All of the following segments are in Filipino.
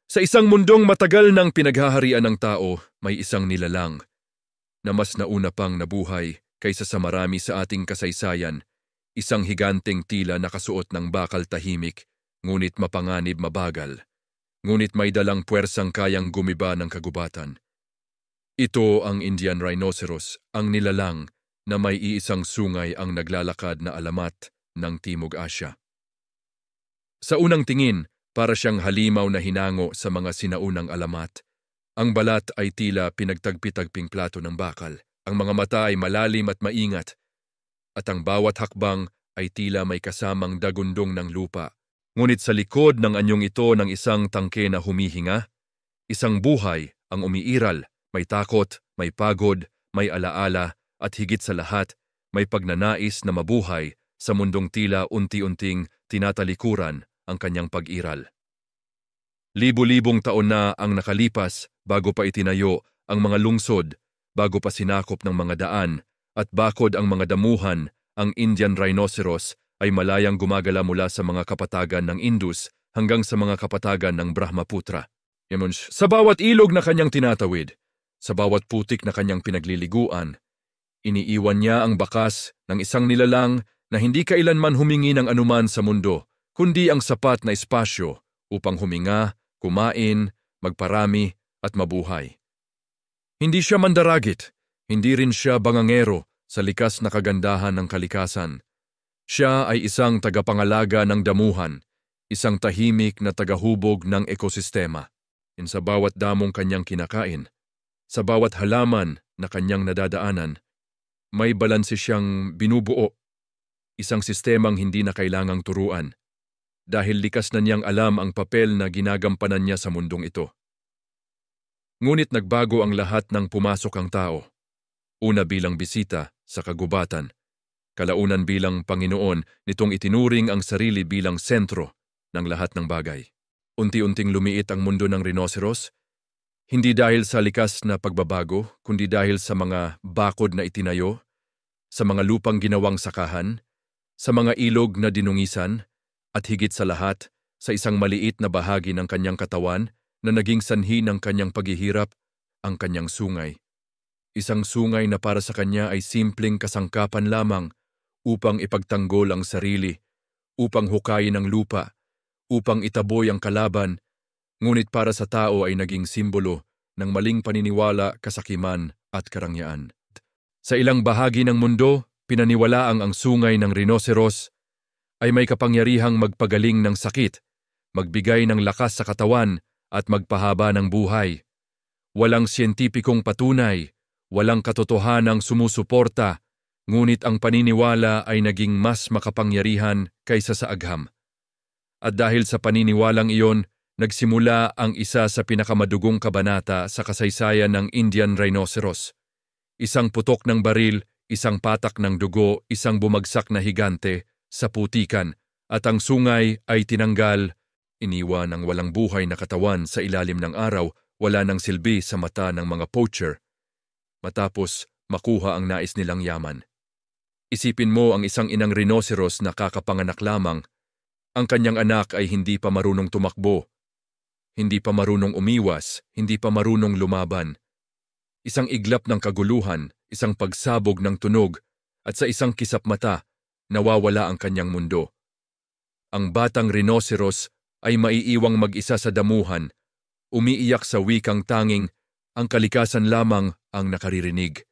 Sa isang mundong matagal ng pinaghaharian ng tao, may isang nilalang na mas nauna pang nabuhay kaysa sa marami sa ating kasaysayan. Isang higanteng tila nakasuot ng bakal tahimik, ngunit mapanganib mabagal. Ngunit may dalang puwersang kayang gumiba ng kagubatan. Ito ang Indian rhinoceros, ang nilalang na may iisang sungay ang naglalakad na alamat ng Timog Asya. Sa unang tingin, para siyang halimaw na hinango sa mga sinaunang alamat. Ang balat ay tila pinagtagpi-tagping plato ng bakal. Ang mga mata ay malalim at maingat. At ang bawat hakbang ay tila may kasamang dagundong ng lupa. Ngunit sa likod ng anyong ito ng isang tangke na humihinga, isang buhay ang umiiral, may takot, may pagod, may alaala, at higit sa lahat, may pagnanais na mabuhay sa mundong tila unti-unting tinatalikuran ang kanyang pag-iral. Libo-libong taon na ang nakalipas bago pa itinayo ang mga lungsod, bago pa sinakop ng mga daan, at bakod ang mga damuhan, ang Indian rhinoceros ay malayang gumagala mula sa mga kapatagan ng Indus hanggang sa mga kapatagan ng Brahmaputra. Sa bawat ilog na kanyang tinatawid, sa bawat putik na kanyang pinagliliguan, iniiwan niya ang bakas ng isang nilalang na hindi kailanman humingi ng anuman sa mundo, kundi ang sapat na espasyo upang huminga, kumain, magparami at mabuhay. Hindi siya mandaragit, hindi rin siya bangangero sa likas na kagandahan ng kalikasan. Siya ay isang tagapangalaga ng damuhan, isang tahimik na tagahubog ng ekosistema. Sa bawat damong kanyang kinakain, sa bawat halaman na kanyang nadadaanan, may balanse siyang binubuo, isang sistemang hindi na kailangang turuan, dahil likas na niyang alam ang papel na ginagampanan niya sa mundong ito. Ngunit nagbago ang lahat nang pumasok ang tao. Una bilang bisita sa kagubatan, kalaunan bilang Panginoon nitong itinuring ang sarili bilang sentro ng lahat ng bagay. Unti-unting lumiit ang mundo ng rhinoceros, hindi dahil sa likas na pagbabago, kundi dahil sa mga bakod na itinayo, sa mga lupang ginawang sakahan, sa mga ilog na dinungisan, at higit sa lahat, sa isang maliit na bahagi ng kanyang katawan na naging sanhi ng kanyang paghihirap, ang kanyang sungay. Isang sungay na para sa kanya ay simpleng kasangkapan lamang upang ipagtanggol ang sarili, upang hukayin ang lupa, upang itaboy ang kalaban, ngunit para sa tao ay naging simbolo ng maling paniniwala, kasakiman at karangyaan. Sa ilang bahagi ng mundo, pinaniwalaang ang sungay ng rhinoceros ay may kapangyarihang magpagaling ng sakit, magbigay ng lakas sa katawan at magpahaba ng buhay. Walang siyentipikong patunay, walang katotohanang sumusuporta, ngunit ang paniniwala ay naging mas makapangyarihan kaysa sa agham. At dahil sa paniniwalang iyon, nagsimula ang isa sa pinakamadugong kabanata sa kasaysayan ng Indian rhinoceros. Isang putok ng baril, isang patak ng dugo, isang bumagsak na higante sa putikan, at ang sungay ay tinanggal, iniwan ang walang buhay na katawan sa ilalim ng araw, wala nang silbi sa mata ng mga poacher, matapos makuha ang nais nilang yaman. Isipin mo ang isang inang rhinoceros na kakapanganak lamang, ang kanyang anak ay hindi pa marunong tumakbo, hindi pa marunong umiwas, hindi pa marunong lumaban. Isang iglap ng kaguluhan, isang pagsabog ng tunog, at sa isang kisap mata, nawawala ang kanyang mundo. Ang batang rhinoceros ay maiiwang mag-isa sa damuhan, umiiyak sa wikang tanging ang kalikasan lamang ang nakaririnig.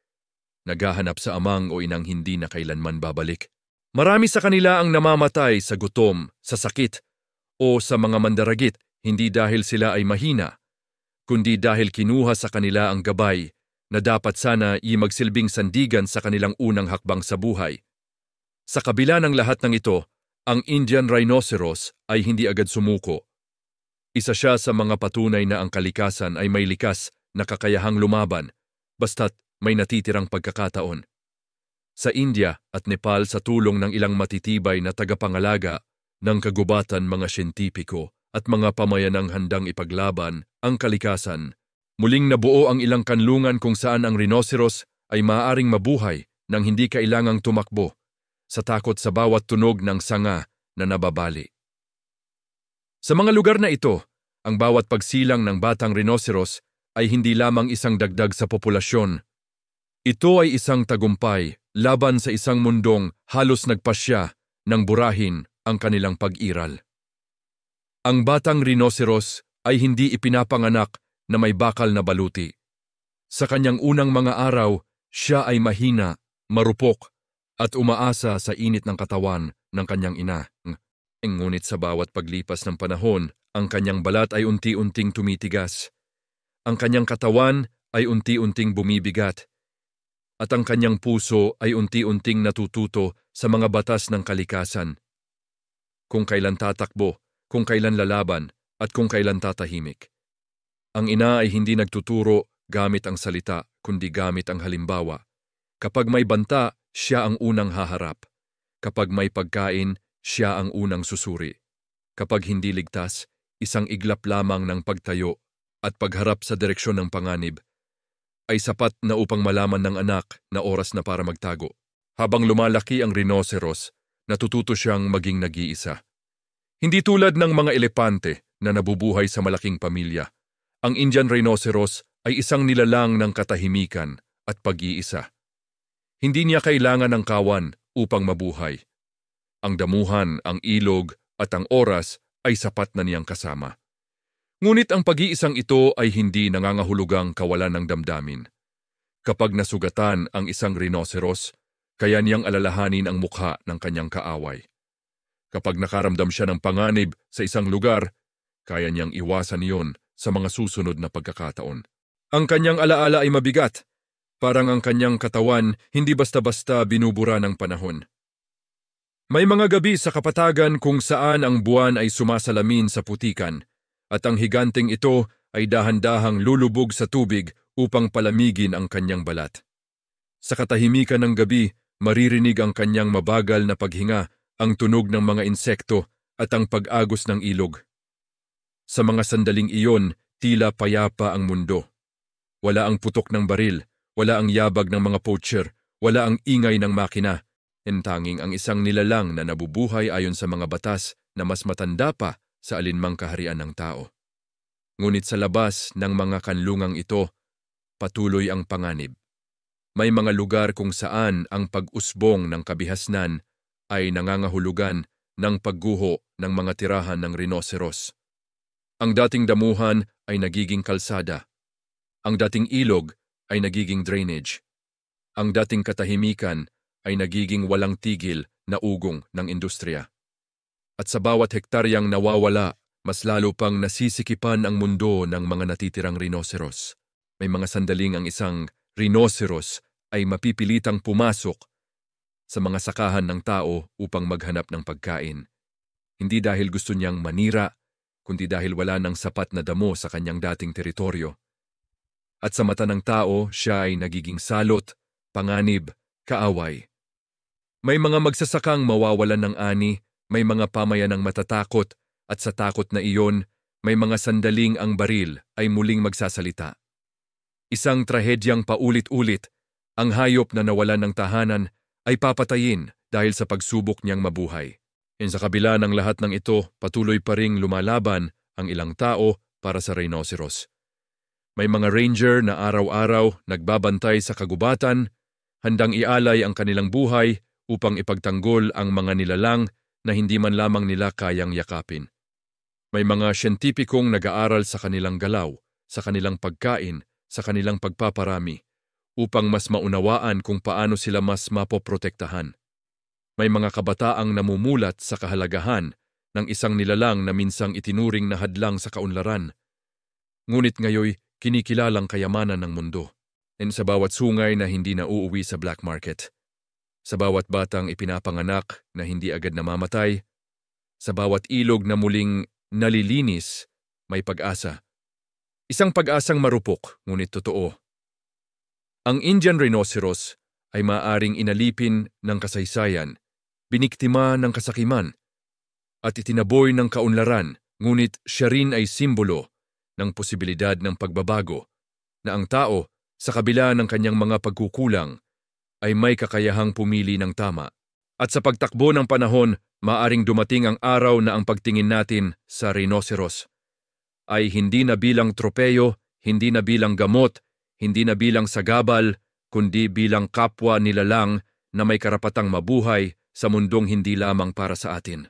Naghahanap sa amang o inang hindi na kailanman babalik. Marami sa kanila ang namamatay sa gutom, sa sakit, o sa mga mandaragit, hindi dahil sila ay mahina, kundi dahil kinuha sa kanila ang gabay na dapat sana magsilbing sandigan sa kanilang unang hakbang sa buhay. Sa kabila ng lahat ng ito, ang Indian rhinoceros ay hindi agad sumuko. Isa siya sa mga patunay na ang kalikasan ay may likas na kakayahang lumaban, basta't may natitirang pagkakataon. Sa India at Nepal sa tulong ng ilang matitibay na tagapangalaga ng kagubatan, mga siyentipiko at mga pamayanang handang ipaglaban ang kalikasan, muling nabuo ang ilang kanlungan kung saan ang rhinoceros ay maaaring mabuhay nang hindi kailangang tumakbo sa takot sa bawat tunog ng sanga na nababali. Sa mga lugar na ito, Ang bawat pagsilang ng batang rinoceros ay hindi lamang isang dagdag sa populasyon. Ito ay isang tagumpay laban sa isang mundong halos nagpasya ng burahin ang kanilang pag-iral. Ang batang rinoceros ay hindi ipinapanganak na may bakal na baluti. Sa kanyang unang mga araw, siya ay mahina, marupok, at umaasa sa init ng katawan ng kanyang ina. Ngunit sa bawat paglipas ng panahon, ang kanyang balat ay unti-unting tumitigas. Ang kanyang katawan ay unti-unting bumibigat. At ang kanyang puso ay unti-unting natututo sa mga batas ng kalikasan. Kung kailan tatakbo, kung kailan lalaban, at kung kailan tatahimik. Ang ina ay hindi nagtuturo gamit ang salita, kundi gamit ang halimbawa. Kapag may banta, siya ang unang haharap. Kapag may pagkain, siya ang unang susuri. Kapag hindi ligtas, isang iglap lamang ng pagtayo at pagharap sa direksyon ng panganib ay sapat na upang malaman ng anak na oras na para magtago. Habang lumalaki ang rinoceros, natututo siyang maging nag-iisa. Hindi tulad ng mga elepante na nabubuhay sa malaking pamilya, ang Indian rhinoceros ay isang nilalang ng katahimikan at pag-iisa. Hindi niya kailangan ng kawan upang mabuhay. Ang damuhan, ang ilog at ang oras ay sapat na niyang kasama. Ngunit ang pag-iisang ito ay hindi nangangahulugang kawalan ng damdamin. Kapag nasugatan ang isang rhinoceros, kaya niyang alalahanin ang mukha ng kanyang kaaway. Kapag nakaramdam siya ng panganib sa isang lugar, kaya niyang iwasan iyon sa mga susunod na pagkakataon. Ang kanyang alaala ay mabigat, parang ang kanyang katawan hindi basta-basta binubura ng panahon. May mga gabi sa kapatagan kung saan ang buwan ay sumasalamin sa putikan at ang higanteng ito ay dahan-dahang lulubog sa tubig upang palamigin ang kanyang balat. Sa katahimikan ng gabi, maririnig ang kanyang mabagal na paghinga, ang tunog ng mga insekto at ang pag-agos ng ilog. Sa mga sandaling iyon, tila payapa ang mundo. Wala ang putok ng baril, wala ang yabag ng mga poacher, wala ang ingay ng makina. Tanging ang isang nilalang na nabubuhay ayon sa mga batas na mas matanda pa sa alinmang kaharian ng tao. Ngunit sa labas ng mga kanlungang ito, patuloy ang panganib. May mga lugar kung saan ang pag-usbong ng kabihasnan ay nangangahulugan ng pagguho ng mga tirahan ng rinoceros. Ang dating damuhan ay nagiging kalsada. Ang dating ilog ay nagiging drainage. Ang dating katahimikan ay nagiging walang tigil na ugong ng industriya. At sa bawat hektaryang nawawala, mas lalo pang nasisikipan ang mundo ng mga natitirang rinoceros. May mga sandaling ang isang rinoceros ay mapipilitang pumasok sa mga sakahan ng tao upang maghanap ng pagkain. Hindi dahil gusto niyang manira, kundi dahil wala ng sapat na damo sa kanyang dating teritoryo. At sa mata ng tao, siya ay nagiging salot, panganib, kaaway. May mga magsasakang mawawalan ng ani, may mga pamayanang matatakot, at sa takot na iyon, may mga sandaling ang baril ay muling magsasalita. Isang trahedyang paulit-ulit, ang hayop na nawalan ng tahanan ay papatayin dahil sa pagsubok niyang mabuhay. Sa kabila ng lahat ng ito, patuloy pa ring lumalaban ang ilang tao para sa rhinoceros. May mga ranger na araw-araw nagbabantay sa kagubatan, handang ialay ang kanilang buhay upang ipagtanggol ang mga nilalang na hindi man lamang nila kayang yakapin. May mga siyentipikong nag-aaral sa kanilang galaw, sa kanilang pagkain, sa kanilang pagpaparami, upang mas maunawaan kung paano sila mas mapoprotektahan. May mga kabataang namumulat sa kahalagahan ng isang nilalang na minsang itinuring na hadlang sa kaunlaran. Ngunit ngayoy, kinikilalang kayamanan ng mundo. Sa bawat sungay na hindi na uuwi sa black market. Sa bawat batang ipinapanganak na hindi agad namamatay. Sa bawat ilog na muling nalilinis, may pag-asa. Isang pag-asang marupok, ngunit totoo. Ang Indian rhinoceros ay maaring inalipin ng kasaysayan, biniktima ng kasakiman, at itinaboy ng kaunlaran, ngunit siya rin ay simbolo ng posibilidad ng pagbabago, na ang tao, sa kabila ng kanyang mga pagkukulang, ay may kakayahang pumili ng tama. At sa pagtakbo ng panahon, maaring dumating ang araw na ang pagtingin natin sa rhinoceros ay hindi na bilang tropeyo, hindi na bilang gamot, hindi na bilang sagabal, kundi bilang kapwa nilalang na may karapatang mabuhay sa mundong hindi lamang para sa atin.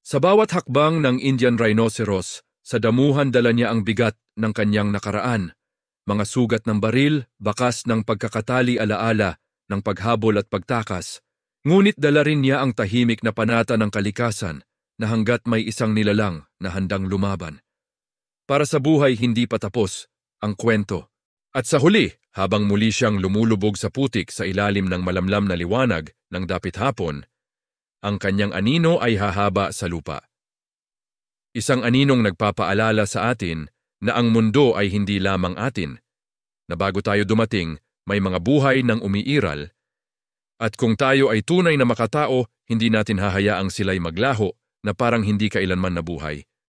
Sa bawat hakbang ng Indian rhinoceros, sa damuhan dala niya ang bigat ng kanyang nakaraan, mga sugat ng baril, bakas ng pagkakatali alaala, ng paghabol at pagtakas. Ngunit dala rin niya ang tahimik na panata ng kalikasan na hanggat may isang nilalang na handang lumaban. Para sa buhay hindi pa tapos ang kwento. At sa huli, habang muli siyang lumulubog sa putik sa ilalim ng malamlam na liwanag ng dapit hapon, ang kanyang anino ay hahaba sa lupa. Isang aninong nagpapaalala sa atin na ang mundo ay hindi lamang atin, na bago tayo dumating, may mga buhay ng umiiral, at kung tayo ay tunay na makatao, hindi natin hahayaang sila'y maglaho na parang hindi kailanman nabuhay.